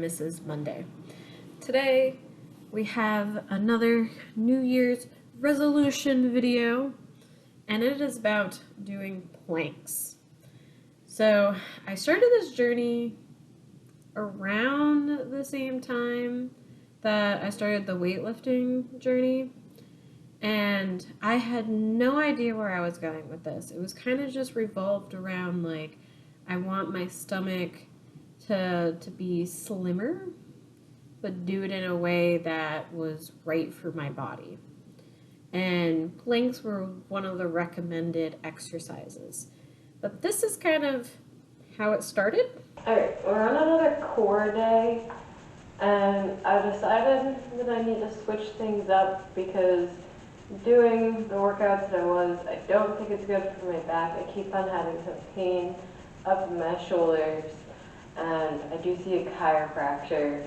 this is Monday. Today we have another New Year's resolution video, and it is about doing planks. So I started this journey around the same time that I started the weightlifting journey, and I had no idea where I was going with this. It was kind of just revolved around like, I want my stomach to be slimmer, but do it in a way that was right for my body. And planks were one of the recommended exercises. But this is kind of how it started. Alright, we're on another core day, and I decided that I need to switch things up because doing the workouts that I don't think it's good for my back. I keep on having some pain up in my shoulders, and I do see a chiropractor.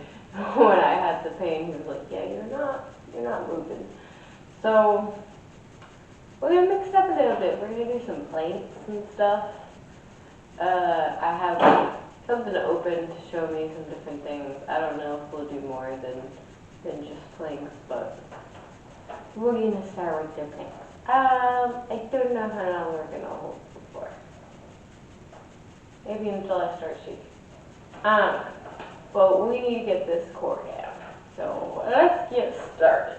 When I had the pain, he was like, yeah, you're not moving. So we're gonna mix it up a little bit. We're gonna do some planks and stuff. I have something open to show me some different things. I don't know if we'll do more than just planks, but we're gonna start with the planks. I don't know how long we're gonna hold for. Maybe until I start shaking. But we need to get this core down. So let's get started.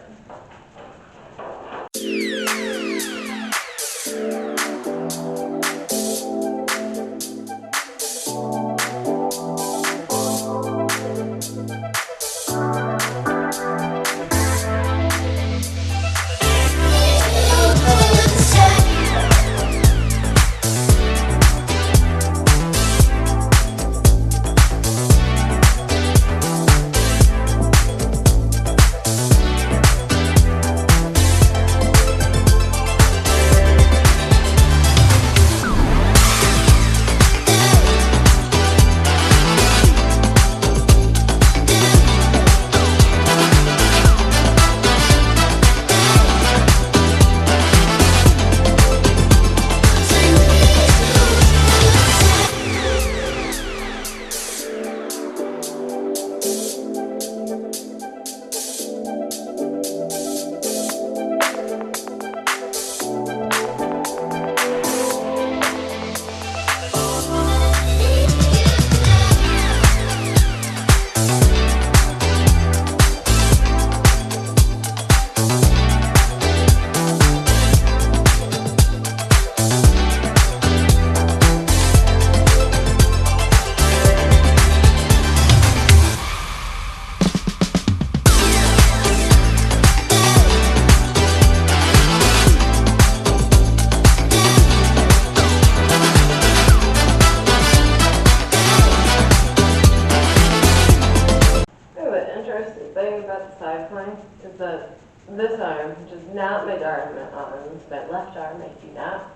Is that this arm, which is not my dominant arm, it's my left arm. I do not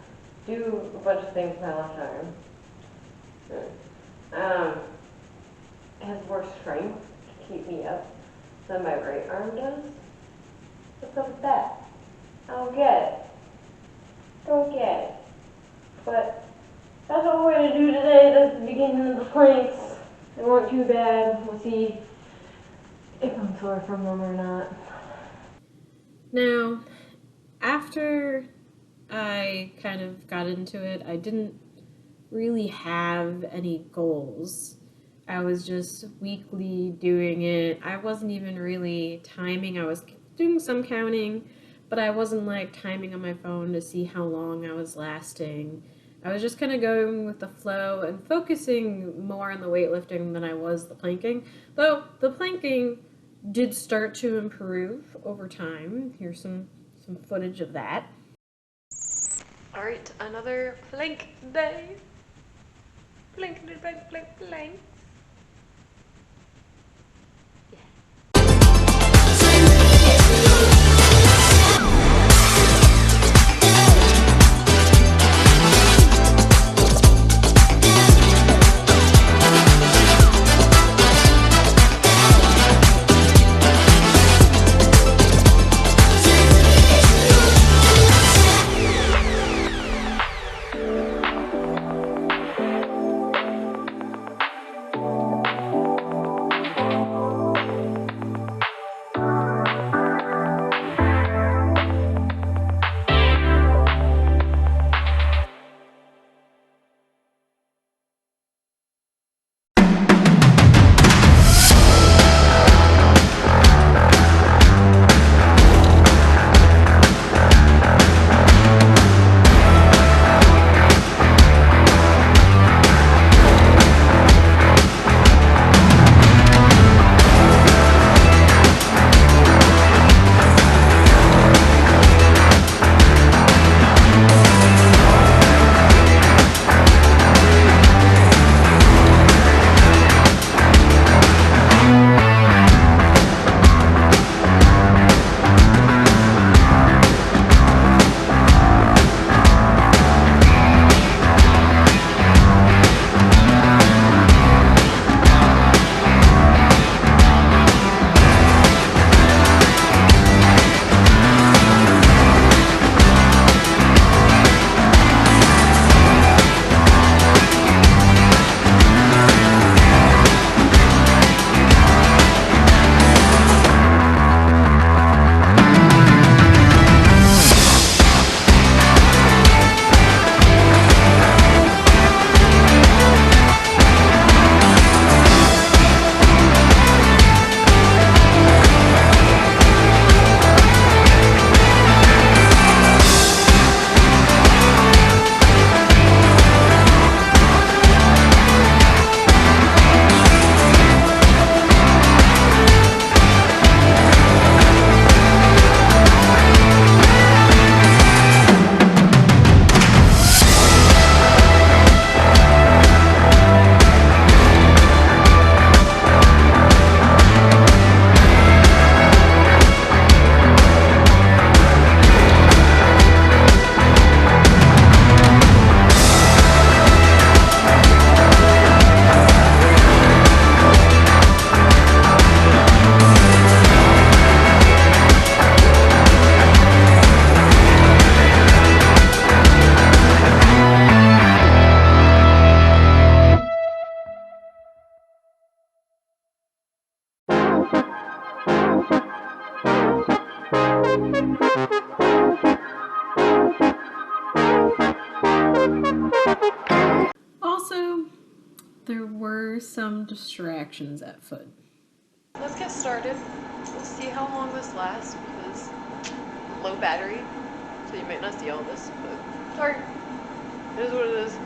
do a bunch of things with my left arm. It has more strength to keep me up than my right arm does. What's up with that? I don't get it. But that's what we're going to do today. That's the beginning of the planks. They weren't too bad. We'll see if I'm sore from them or not. Now, after I kind of got into it, I didn't really have any goals. I was just weekly doing it. I wasn't even really timing. I was doing some counting, but I wasn't like timing on my phone to see how long I was lasting. I was just kind of going with the flow and focusing more on the weightlifting than I was the planking. Though the planking did start to improve over time. Here's some footage of that. Alright, another plank day. Plank. Also, there were some distractions at foot. Let's get started. We'll see how long this lasts because low battery, so you might not see all this, but sorry. It is what it is.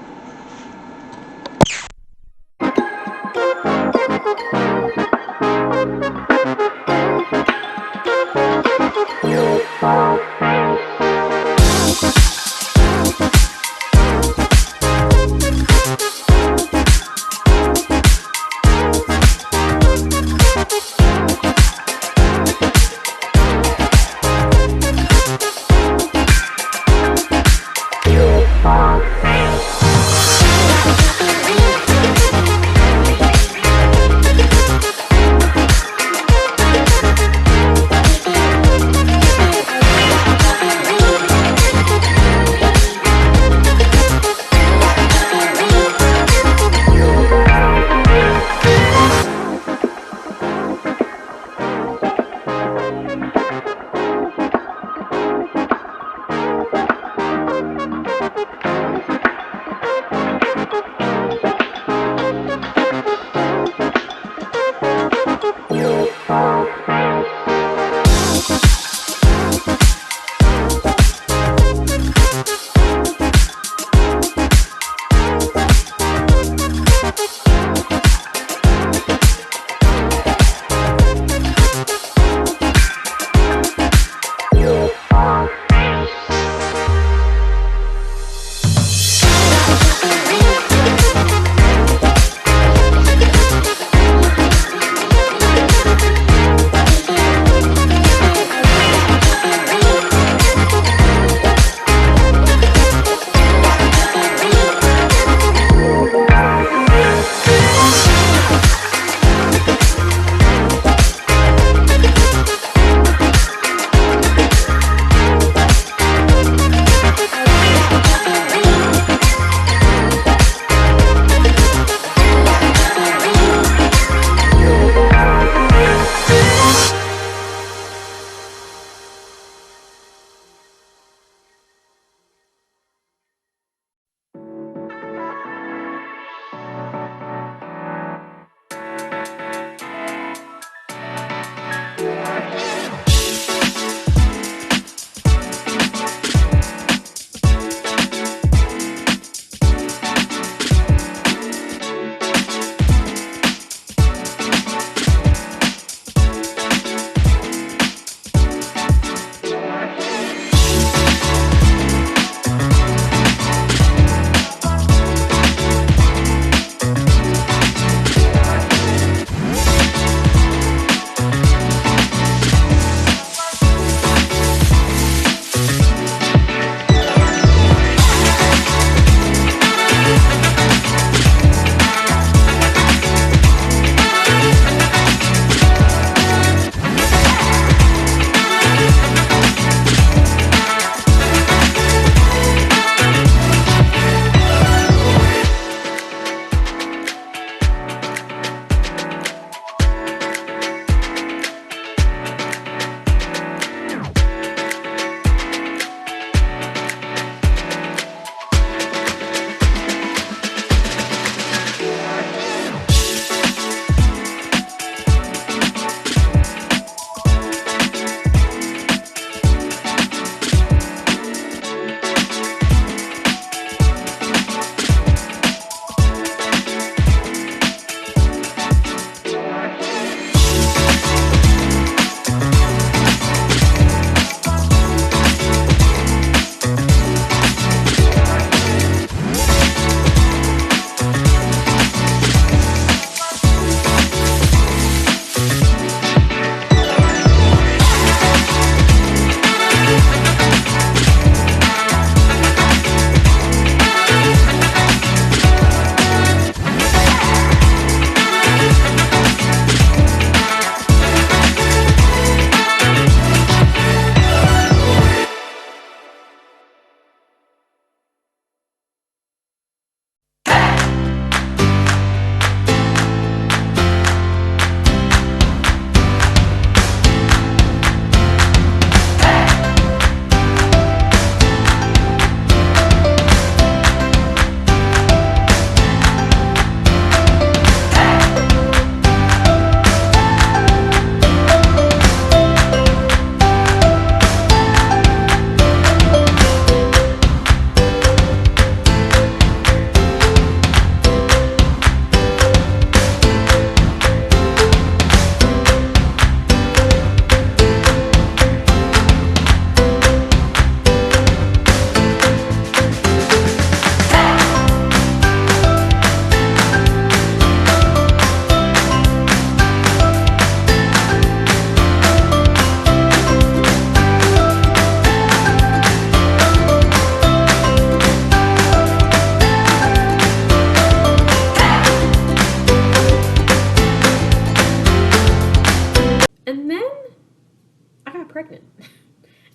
I got pregnant.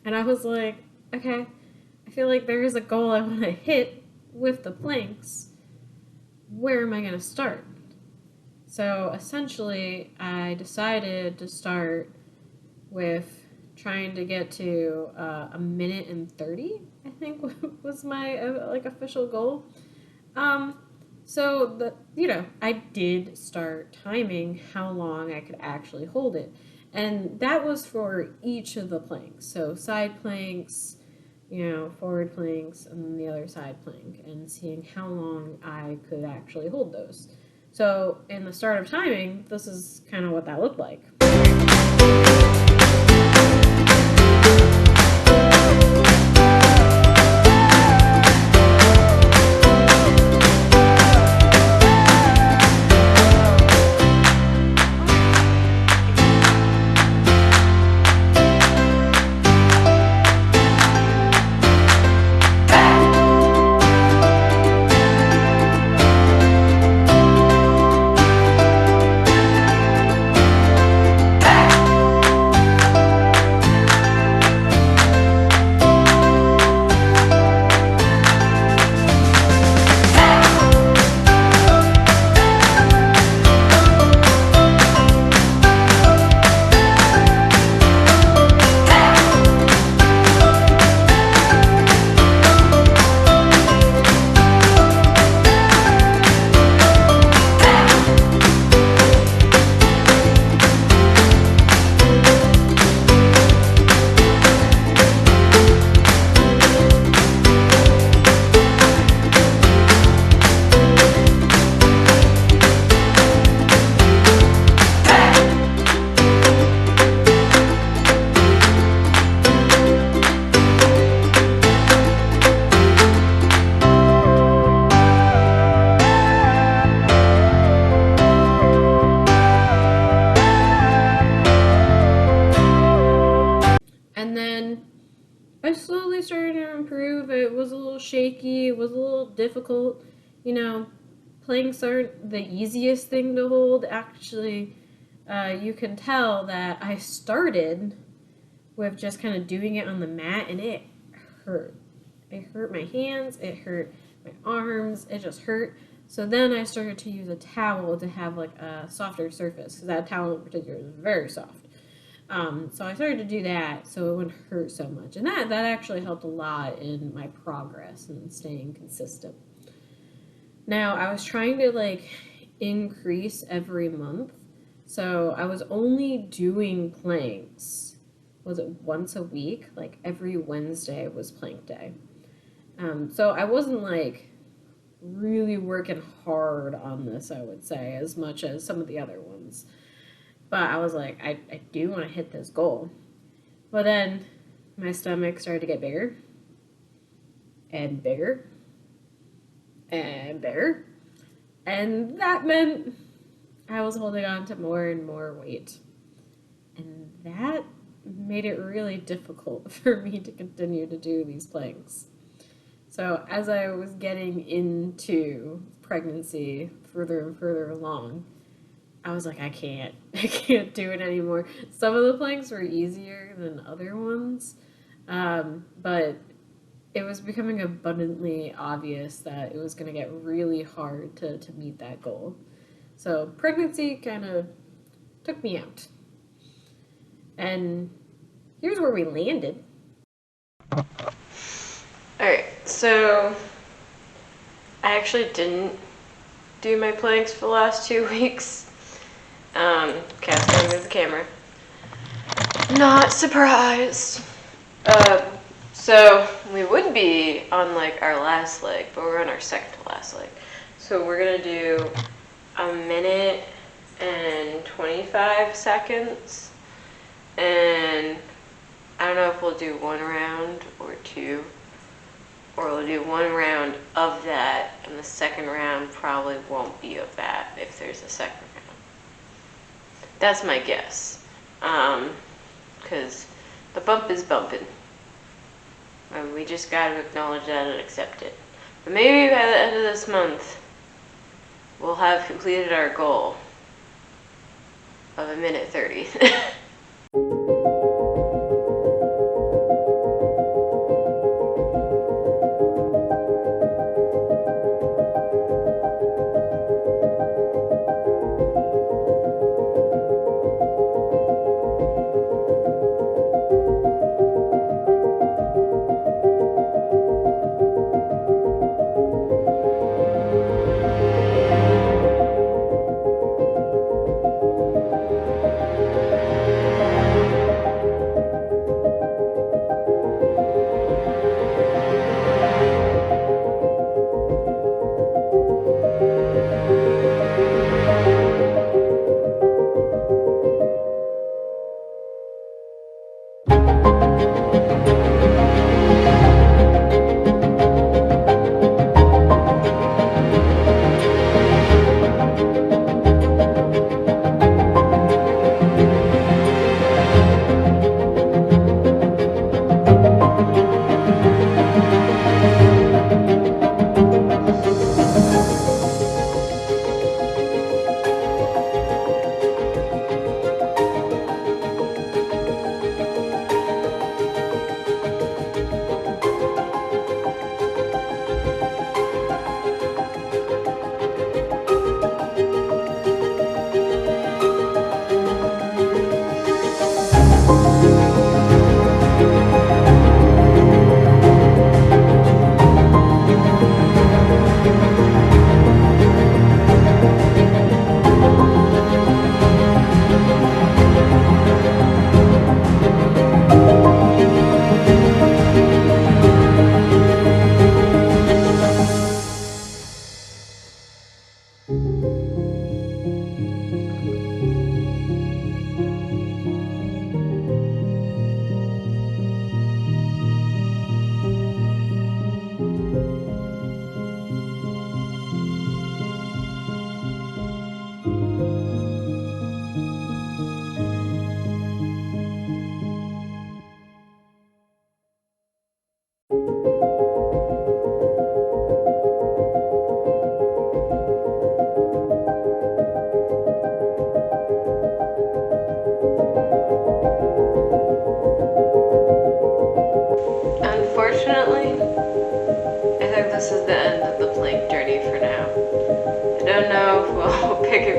And I was like, okay, I feel like there is a goal I want to hit with the planks. Where am I going to start? So essentially, I decided to start with trying to get to a minute and 30, I think was my like official goal. So I did start timing how long I could actually hold it. And that was for each of the planks. So side planks, forward planks, and then the other side plank, and seeing how long I could actually hold those. So in the start of timing, this is kind of what that looked like. And then I slowly started to improve. It was a little shaky, it was a little difficult. Planks aren't the easiest thing to hold. Actually, you can tell that I started with just kind of doing it on the mat, and it hurt. It hurt my hands, it hurt my arms, it just hurt. So then I started to use a towel to have like a softer surface, because that towel in particular is very soft. So I started to do that so it wouldn't hurt so much. And that actually helped a lot in my progress and staying consistent. Now, I was trying to increase every month. So I was only doing planks, was it once a week? Like every Wednesday was plank day. So I wasn't really working hard on this, I would say, as much as some of the other ones. But I was like, I do want to hit this goal. But then my stomach started to get bigger and bigger and bigger. And that meant I was holding on to more and more weight. And that made it really difficult for me to continue to do these planks. So as I was getting into pregnancy further and further along, I was like, I can't do it anymore. Some of the planks were easier than other ones, but it was becoming abundantly obvious that it was going to get really hard to meet that goal. So pregnancy kind of took me out. And here's where we landed. Alright, so I actually didn't do my planks for the last 2 weeks. Cat's gonna move the camera. Not surprised. So we would be on our last leg, but we're on our second to last leg. So we're gonna do a minute and 25 seconds. And I don't know if we'll do one round or two, or we'll do one round of that, and the second round probably won't be of that if there's a second round. That's my guess, because the bump is bumping, and we just got to acknowledge that and accept it. But maybe by the end of this month, we'll have completed our goal of a minute 30.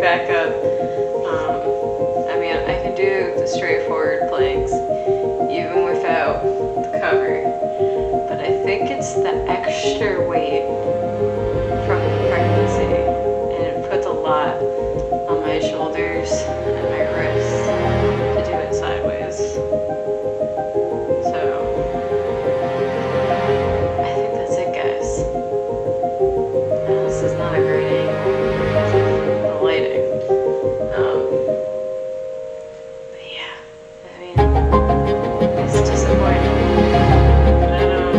back up. I mean, I can do the straightforward planks even without the cover, but I think it's the extra weight from the pregnancy, and it puts a lot on my shoulders and my wrists to do it sideways. So I think that's it, guys. This is not a great angle because of the lighting. But yeah, I mean, it's disappointing. But I don't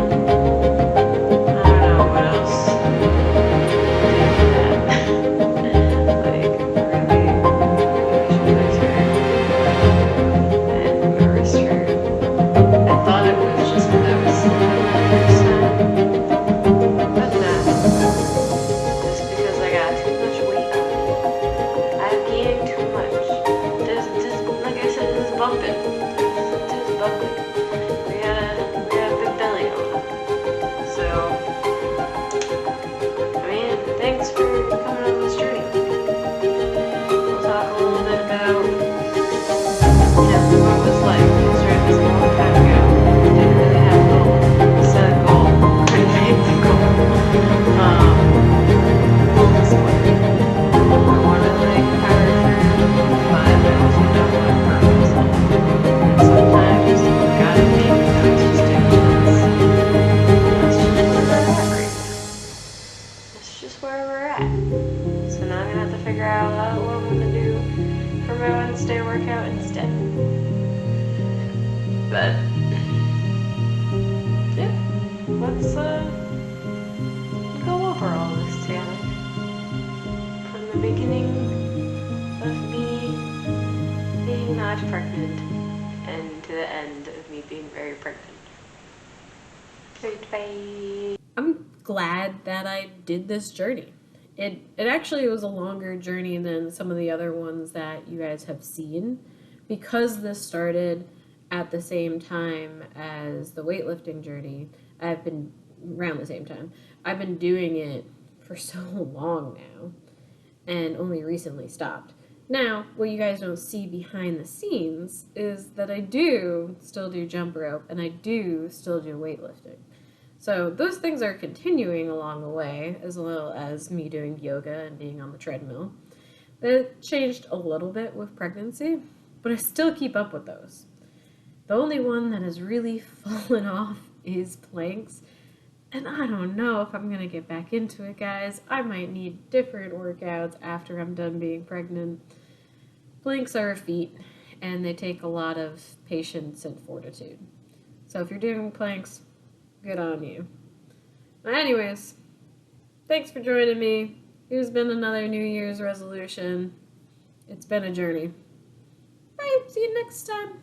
know what else to do with that. Like, really, my shoulders hurt and my wrist hurt. I thought it was just because I was sleeping the first time, but no. Just because I got too much weight on me. I've gained too much. Like I said, this is bumping. This is bumping. We got a big belly on. So, I mean, thanks for coming on this journey. We'll talk a little bit about, what it was like. I started this a long time ago. Didn't really have a goal. Set a goal. Couldn't make the goal. I wanted like power for 5 minutes, like for myself. And sometimes you gotta make those distinctions. That's just where we're at right now. That's just where we're at. So now I'm gonna have to figure out what I'm gonna do for my Wednesday workout instead. But yeah, let's go over all this together. From the beginning of me being not pregnant and to the end of me being very pregnant. Bye. I'm glad that I did this journey. It actually was a longer journey than some of the other ones that you guys have seen, because this started at the same time as the weightlifting journey. I've been around the same time. I've been doing it for so long now and only recently stopped. Now, what you guys don't see behind the scenes is that I do still do jump rope and I do still do weightlifting. So those things are continuing along the way, as well as me doing yoga and being on the treadmill. It changed a little bit with pregnancy, but I still keep up with those. The only one that has really fallen off is planks. And I don't know if I'm going to get back into it, guys. I might need different workouts after I'm done being pregnant. Planks are a feat, and they take a lot of patience and fortitude. So if you're doing planks, good on you. But anyways, thanks for joining me. Here's been another New Year's resolution. It's been a journey. Bye. See you next time.